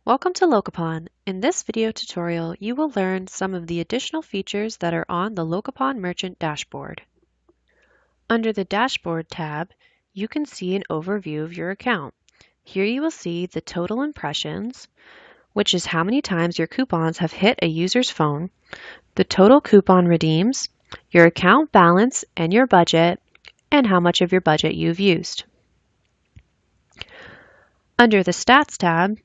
Welcome to Locapon. In this video tutorial, you will learn some of the additional features that are on the Locapon Merchant dashboard. Under the Dashboard tab, you can see an overview of your account. Here you will see the total impressions, which is how many times your coupons have hit a user's phone, the total coupon redeems, your account balance and your budget, and how much of your budget you've used. Under the Stats tab,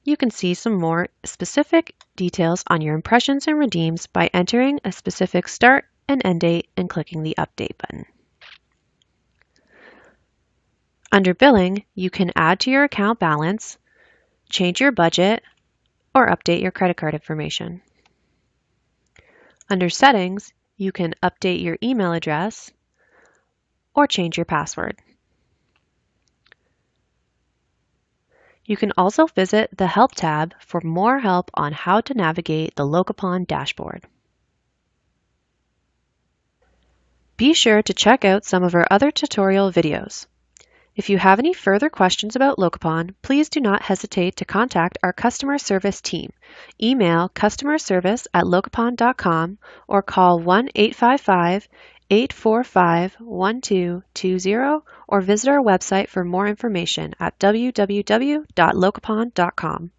you can see some more specific details on your impressions and redeems by entering a specific start and end date and clicking the Update button. Under Billing, you can add to your account balance, change your budget, or update your credit card information. Under Settings, you can update your email address or change your password. You can also visit the Help tab for more help on how to navigate the Locapon dashboard. Be sure to check out some of our other tutorial videos. If you have any further questions about Locapon, please do not hesitate to contact our customer service team. Email customerservice@locapon.com or call 1-855-845-1220 or visit our website for more information at www.locapon.com.